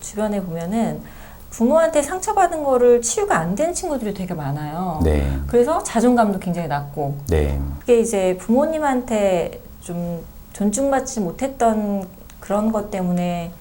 주변에 보면은 부모한테 상처받은 거를 치유가 안 된 친구들이 되게 많아요. 네. 그래서 자존감도 굉장히 낮고. 네. 그게 이제 부모님한테 좀 존중받지 못했던 그런 것 때문에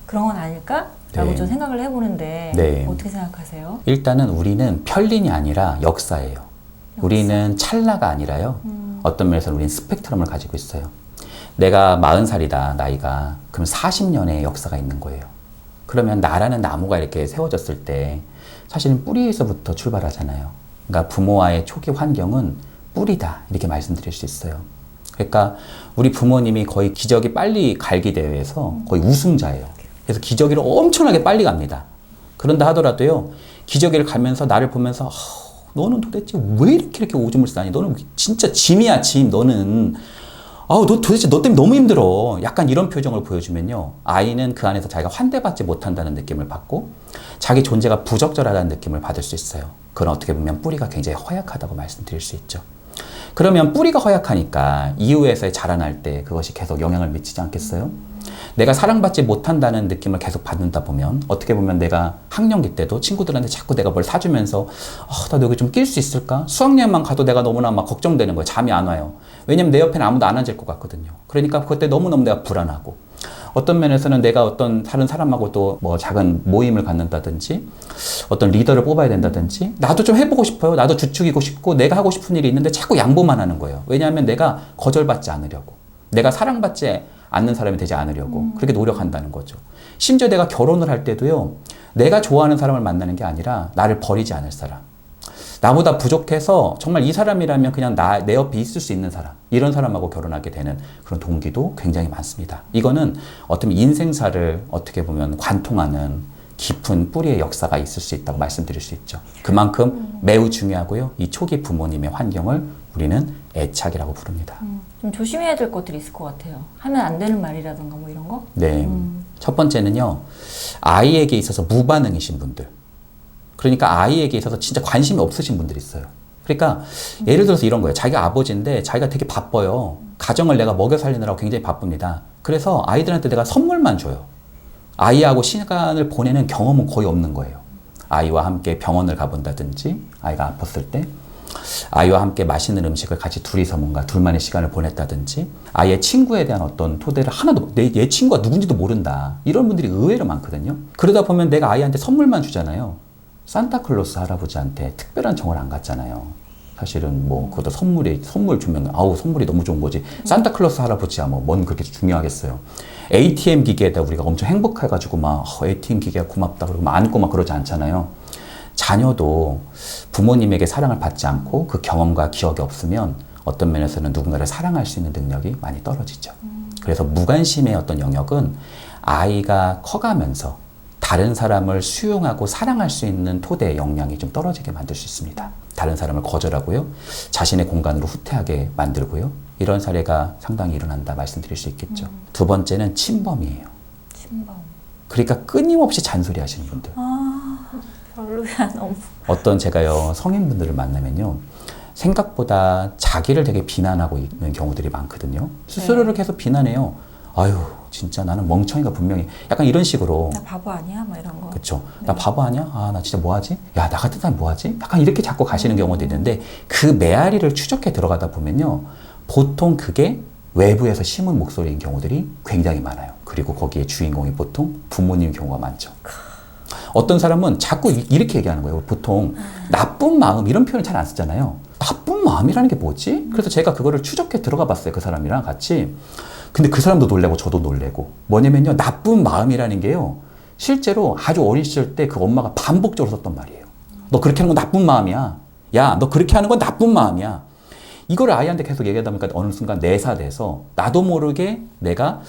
그런 건 아닐까라고 네. 좀 생각을 해보는데 네. 어떻게 생각하세요? 일단은 우리는 편린이 아니라 역사예요. 우리는 찰나가 아니라요. 어떤 면에서는 우리는 스펙트럼을 가지고 있어요. 내가 40살이다, 나이가. 그럼 40년의 역사가 있는 거예요. 그러면 나라는 나무가 이렇게 세워졌을 때 사실은 뿌리에서부터 출발하잖아요. 그러니까 부모와의 초기 환경은 뿌리다, 이렇게 말씀드릴 수 있어요. 그러니까 우리 부모님이 거의 기저귀 빨리 갈기 대회에서 거의 우승자예요. 그래서 기저귀를 엄청나게 빨리 갑니다. 그런다 하더라도요, 기저귀를 가면서 나를 보면서 너는 도대체 왜 이렇게 오줌을 싸니? 너는 진짜 짐이야, 짐. 너는 너 도대체 너 때문에 너무 힘들어. 약간 이런 표정을 보여주면요, 아이는 그 안에서 자기가 환대받지 못한다는 느낌을 받고 자기 존재가 부적절하다는 느낌을 받을 수 있어요. 그건 어떻게 보면 뿌리가 굉장히 허약하다고 말씀드릴 수 있죠. 그러면 뿌리가 허약하니까 이후에서의 자라날 때 그것이 계속 영향을 미치지 않겠어요? 내가 사랑받지 못한다는 느낌을 계속 받는다 보면 어떻게 보면 내가 학령기 때도 친구들한테 자꾸 내가 뭘 사주면서 나 여기 좀 낄 수 있을까? 수학여행만 가도 내가 너무나 막 걱정되는 거예요. 잠이 안 와요. 왜냐면 내 옆에는 아무도 안 앉을 것 같거든요. 그러니까 그때 너무너무 내가 불안하고, 어떤 면에서는 내가 어떤 다른 사람하고 또 뭐 작은 모임을 갖는다든지 어떤 리더를 뽑아야 된다든지 나도 좀 해보고 싶어요. 나도 주축이고 싶고 내가 하고 싶은 일이 있는데 자꾸 양보만 하는 거예요. 왜냐하면 내가 거절받지 않으려고, 내가 사랑받지 않는 사람이 되지 않으려고 그렇게 노력한다는 거죠. 심지어 내가 결혼을 할 때도요, 내가 좋아하는 사람을 만나는 게 아니라 나를 버리지 않을 사람, 나보다 부족해서 정말 이 사람이라면 그냥 내 옆에 있을 수 있는 사람, 이런 사람하고 결혼하게 되는 그런 동기도 굉장히 많습니다. 이거는 어떤 인생사를 어떻게 보면 관통하는 깊은 뿌리의 역사가 있을 수 있다고 말씀드릴 수 있죠. 그만큼 매우 중요하고요, 이 초기 부모님의 환경을 우리는 애착이라고 부릅니다. 좀 조심해야 될 것들이 있을 것 같아요. 하면 안 되는 말이라든가 뭐 이런 거? 네. 첫 번째는요, 아이에게 있어서 무반응이신 분들. 그러니까 아이에게 있어서 진짜 관심이 없으신 분들이 있어요. 그러니까 예를 들어서 이런 거예요. 자기가 아버지인데 자기가 되게 바빠요. 가정을 내가 먹여 살리느라고 굉장히 바쁩니다. 그래서 아이들한테 내가 선물만 줘요. 아이하고 시간을 보내는 경험은 거의 없는 거예요. 아이와 함께 병원을 가본다든지, 아이가 아팠을 때 아이와 함께 맛있는 음식을 같이 둘이서 뭔가 둘만의 시간을 보냈다든지, 아이의 친구에 대한 어떤 토대를 하나도, 얘 친구가 누군지도 모른다, 이런 분들이 의외로 많거든요. 그러다 보면 내가 아이한테 선물만 주잖아요. 산타클로스 할아버지한테 특별한 정을 안 갖잖아요. 사실은 뭐 그것도 선물 주면 선물이 너무 좋은 거지. 산타클로스 할아버지야 뭐 뭔 그렇게 중요하겠어요. ATM 기계에다 우리가 엄청 행복해가지고 막 ATM 기계가 고맙다 그러고 막 안고 막 그러지 않잖아요. 자녀도 부모님에게 사랑을 받지 않고 그 경험과 기억이 없으면 어떤 면에서는 누군가를 사랑할 수 있는 능력이 많이 떨어지죠. 그래서 무관심의 어떤 영역은 아이가 커가면서 다른 사람을 수용하고 사랑할 수 있는 토대의 역량이 좀 떨어지게 만들 수 있습니다. 다른 사람을 거절하고요, 자신의 공간으로 후퇴하게 만들고요, 이런 사례가 상당히 일어난다 말씀드릴 수 있겠죠. 두 번째는 침범이에요. 침범. 그러니까 끊임없이 잔소리 하시는 분들. 별로야, 너무. 어떤 제가요, 성인분들을 만나면요, 생각보다 자기를 되게 비난하고 있는 경우들이 많거든요. 스스로를 계속 비난해요. 아유, 진짜 나는 멍청이가 분명히, 약간 이런 식으로. 나 바보 아니야? 막 이런 거. 그쵸. 나 바보 아니야? 나 진짜 뭐하지? 야, 나 같은 사람 뭐하지? 약간 이렇게 자꾸 가시는 경우도 있는데, 그 메아리를 추적해 들어가다 보면요, 보통 그게 외부에서 심은 목소리인 경우들이 굉장히 많아요. 그리고 거기에 주인공이 보통 부모님인 경우가 많죠. 어떤 사람은 자꾸 이렇게 얘기하는 거예요. 보통 나쁜 마음, 이런 표현을 잘 안 쓰잖아요. 나쁜 마음이라는 게 뭐지? 그래서 제가 그거를 추적해 들어가 봤어요. 그 사람이랑 같이. 근데 그 사람도 놀래고 저도 놀래고. 뭐냐면요, 나쁜 마음이라는 게요, 실제로 아주 어린 시절 때 그 엄마가 반복적으로 썼던 말이에요. 너 그렇게 하는 건 나쁜 마음이야. 야, 너 그렇게 하는 건 나쁜 마음이야. 이거를 아이한테 계속 얘기하다 보니까 어느 순간 내사돼서 나도 모르게 내가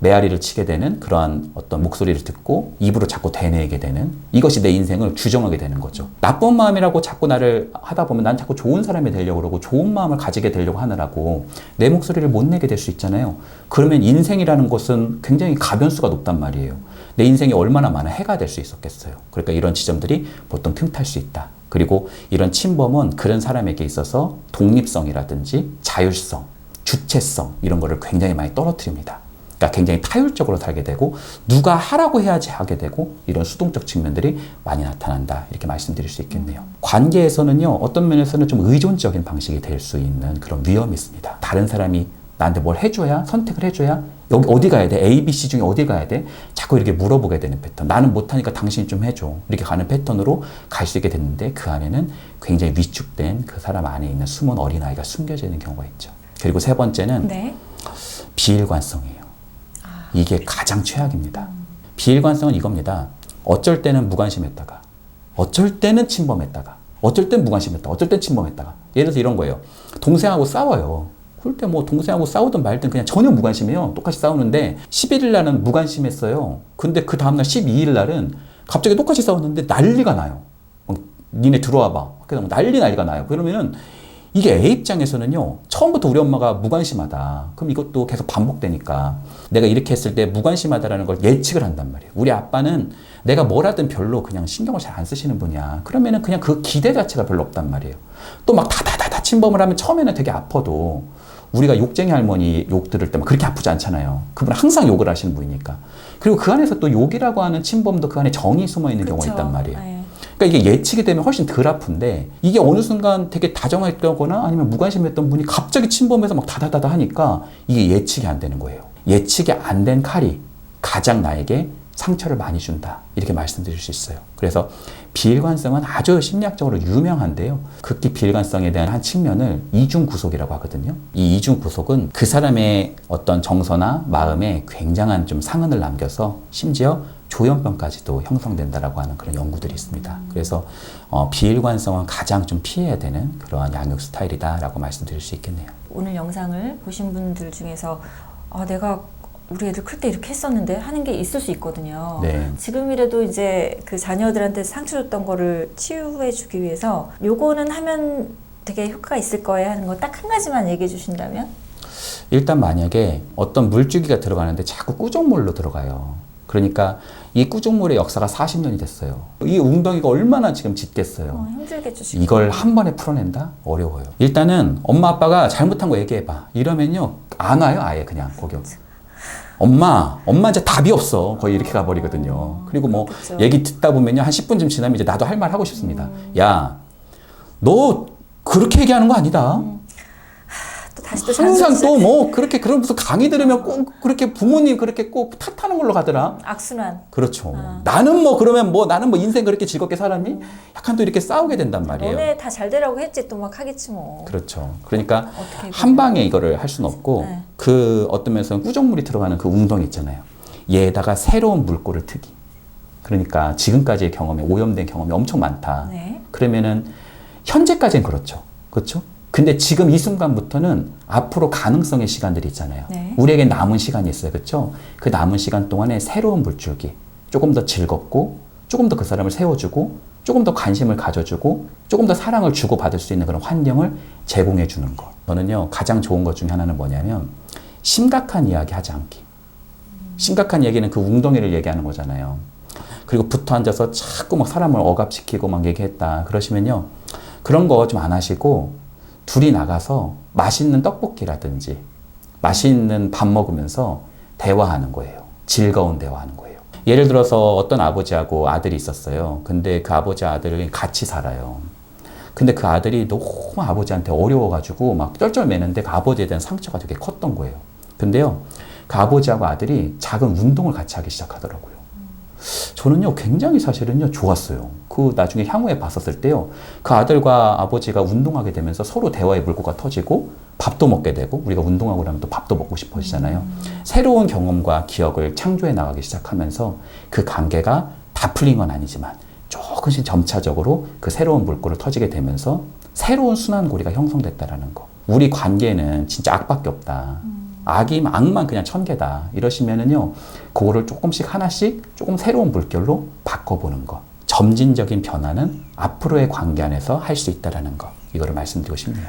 메아리를 치게 되는 그러한 어떤 목소리를 듣고 입으로 자꾸 되뇌게 되는, 이것이 내 인생을 규정하게 되는 거죠. 나쁜 마음이라고 자꾸 나를 하다 보면 난 자꾸 좋은 사람이 되려고 그러고 좋은 마음을 가지게 되려고 하느라고 내 목소리를 못 내게 될 수 있잖아요. 그러면 인생이라는 것은 굉장히 가변수가 높단 말이에요. 내 인생이 얼마나 많은 해가 될 수 있었겠어요. 그러니까 이런 지점들이 보통 틈탈 수 있다. 그리고 이런 침범은 그런 사람에게 있어서 독립성이라든지 자율성, 주체성, 이런 거를 굉장히 많이 떨어뜨립니다. 그러니까 굉장히 타율적으로 살게 되고 누가 하라고 해야지 하게 되고 이런 수동적 측면들이 많이 나타난다. 이렇게 말씀드릴 수 있겠네요. 관계에서는요. 어떤 면에서는 좀 의존적인 방식이 될 수 있는 그런 위험이 있습니다. 다른 사람이 나한테 뭘 해줘야 선택을 해줘야 여기 어디 가야 돼? A, B, C 중에 어디 가야 돼? 자꾸 이렇게 물어보게 되는 패턴. 나는 못하니까 당신이 좀 해줘. 이렇게 가는 패턴으로 갈 수 있게 됐는데 그 안에는 굉장히 위축된 그 사람 안에 있는 숨은 어린아이가 숨겨져 있는 경우가 있죠. 그리고 세 번째는 네. 비일관성이에요. 이게 가장 최악입니다. 비일관성은 이겁니다. 어쩔 때는 무관심했다가 어쩔 때는 침범했다가 어쩔 땐 무관심했다가 어쩔 땐 침범했다가 예를 들어서 이런 거예요. 동생하고 싸워요. 그럴 때 뭐 동생하고 싸우든 말든 그냥 전혀 무관심해요. 똑같이 싸우는데 11일 날은 무관심했어요. 근데 그 다음날 12일 날은 갑자기 똑같이 싸웠는데 난리가 나요. 니네 들어와 봐. 그래서 난리가 나요. 그러면은 이게 애 입장에서는요. 처음부터 우리 엄마가 무관심하다. 그럼 이것도 계속 반복되니까 내가 이렇게 했을 때 무관심하다라는 걸 예측을 한단 말이에요. 우리 아빠는 내가 뭘 하든 별로 그냥 신경을 잘 안 쓰시는 분이야. 그러면은 그냥 그 기대 자체가 별로 없단 말이에요. 또 막 다다다다 침범을 하면 처음에는 되게 아파도 우리가 욕쟁이 할머니 욕 들을 때 막 그렇게 아프지 않잖아요. 그분은 항상 욕을 하시는 분이니까. 그리고 그 안에서 또 욕이라고 하는 침범도 그 안에 정이 숨어 있는 경우가 있단 말이에요. 네. 그러니까 이게 예측이 되면 훨씬 덜 아픈데 이게 어느 순간 되게 다정했다거나 아니면 무관심했던 분이 갑자기 침범해서 막 다다다다 하니까 이게 예측이 안 되는 거예요. 예측이 안 된 칼이 가장 나에게 상처를 많이 준다. 이렇게 말씀드릴 수 있어요. 그래서 비일관성은 아주 심리학적으로 유명한데요. 극히 비일관성에 대한 한 측면을 이중구속이라고 하거든요. 이 이중구속은 그 사람의 어떤 정서나 마음에 굉장한 좀 상흔을 남겨서 심지어 조현병까지도 형성된다라고 하는 그런 연구들이 있습니다. 그래서 비일관성은 가장 좀 피해야 되는 그러한 양육 스타일이다라고 말씀드릴 수 있겠네요. 오늘 영상을 보신 분들 중에서 내가 우리 애들 클 때 이렇게 했었는데 하는 게 있을 수 있거든요. 네. 지금이라도 이제 그 자녀들한테 상처 줬던 거를 치유해 주기 위해서 요거는 하면 되게 효과가 있을 거예요 하는 거 딱 한 가지만 얘기해 주신다면? 일단 만약에 어떤 물줄기가 들어가는데 자꾸 꾸정물로 들어가요. 그러니까 이 꾸중물의 역사가 40년이 됐어요. 이 웅덩이가 얼마나 지금 짙겠어요. 힘들겠죠. 이걸 한 번에 풀어낸다? 어려워요. 일단은 엄마 아빠가 잘못한 거 얘기해봐. 이러면요 안 와요 아예 그냥 거기. 엄마 이제 답이 없어. 거의 이렇게 가버리거든요. 그리고 뭐 그렇죠. 얘기 듣다 보면요 한 10분쯤 지나면 이제 나도 할 말 하고 싶습니다. 야, 너 그렇게 얘기하는 거 아니다. 또 다시 또 항상 또 뭐 그렇게 그런 무슨 강의 들으면 꼭 그렇게 부모님 그렇게 꼭 탓하는 걸로 가더라. 악순환. 그렇죠. 나는 뭐 그러면 뭐 나는 뭐 인생 그렇게 즐겁게 살았니? 약간 또 이렇게 싸우게 된단 말이에요. 너네 다 잘 되라고 했지 또 막 하겠지 뭐. 그렇죠. 그러니까 어떻게 한 방에 이거를 할 수는 없고 네. 그 어떤 면에서는 꾸정물이 들어가는 그 웅덩이 있잖아요. 얘에다가 새로운 물꼬를 트기. 그러니까 지금까지의 경험이 오염된 경험이 엄청 많다. 네. 그러면은 현재까지는 그렇죠. 그렇죠? 근데 지금 이 순간부터는 앞으로 가능성의 시간들이 있잖아요. 네. 우리에게 남은 시간이 있어요. 그렇죠? 그 남은 시간 동안에 새로운 물줄기, 조금 더 즐겁고 조금 더 그 사람을 세워주고 조금 더 관심을 가져주고 조금 더 사랑을 주고받을 수 있는 그런 환경을 제공해 주는 것. 저는요 가장 좋은 것 중에 하나는 뭐냐면 심각한 이야기 하지 않기. 심각한 얘기는 그 웅덩이를 얘기하는 거잖아요. 그리고 붙어 앉아서 자꾸 막 사람을 억압시키고 막 얘기했다 그러시면요 그런 거 좀 안 하시고 둘이 나가서 맛있는 떡볶이라든지 맛있는 밥 먹으면서 대화하는 거예요. 즐거운 대화하는 거예요. 예를 들어서 어떤 아버지하고 아들이 있었어요. 근데 그 아버지 아들이 같이 살아요. 근데 그 아들이 너무 아버지한테 어려워가지고 막 쩔쩔매는데 그 아버지에 대한 상처가 되게 컸던 거예요. 근데요, 그 아버지하고 아들이 작은 운동을 같이 하기 시작하더라고요. 저는요 굉장히 사실은요 좋았어요. 그 나중에 향후에 봤었을 때요 그 아들과 아버지가 운동하게 되면서 서로 대화의 물꼬가 터지고 밥도 먹게 되고 우리가 운동하고 나면 또 밥도 먹고 싶어지잖아요. 새로운 경험과 기억을 창조해 나가기 시작하면서 그 관계가 다 풀린 건 아니지만 조금씩 점차적으로 그 새로운 물꼬를 터지게 되면서 새로운 순환고리가 형성됐다라는 거. 우리 관계는 진짜 악밖에 없다. 악만 그냥 천개다. 이러시면은요, 그거를 조금씩 하나씩 조금 새로운 물결로 바꿔보는 거. 점진적인 변화는 앞으로의 관계 안에서 할 수 있다라는 거. 이거를 말씀드리고 싶네요.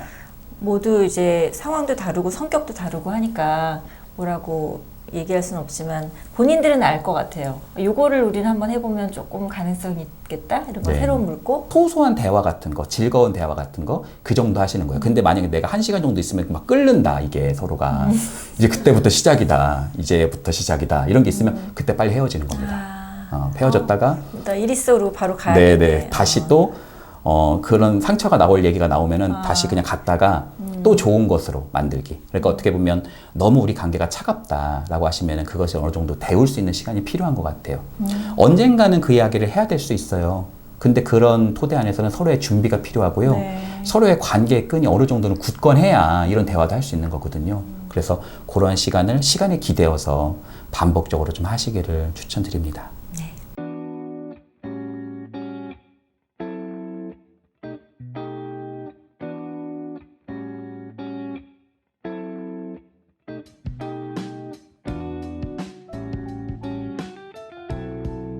모두 이제 상황도 다르고 성격도 다르고 하니까 뭐라고 얘기할 수는 없지만 본인들은 알 것 같아요. 요거를 우리는 한번 해보면 조금 가능성이 있겠다 이런 거 네. 새로운 물고 소소한 대화 같은 거, 즐거운 대화 같은 거, 그 정도 하시는 거예요. 근데 만약에 내가 1시간 정도 있으면 막 끓는다, 이게 서로가. 이제 그때부터 시작이다. 이제부터 시작이다. 이런 게 있으면 그때 빨리 헤어지는 겁니다. 헤어졌다가 나 일 있어로 바로 가야 네네. 되는데. 다시 또 그런 상처가 나올 얘기가 나오면은 다시 그냥 갔다가 또 좋은 것으로 만들기. 그러니까 어떻게 보면 너무 우리 관계가 차갑다라고 하시면은 그것이 어느 정도 데울 수 있는 시간이 필요한 것 같아요. 언젠가는 그 이야기를 해야 될 수 있어요. 근데 그런 토대 안에서는 서로의 준비가 필요하고요. 네. 서로의 관계의 끈이 어느 정도는 굳건해야 이런 대화도 할 수 있는 거거든요. 그래서 그런 시간을 시간에 기대어서 반복적으로 좀 하시기를 추천드립니다.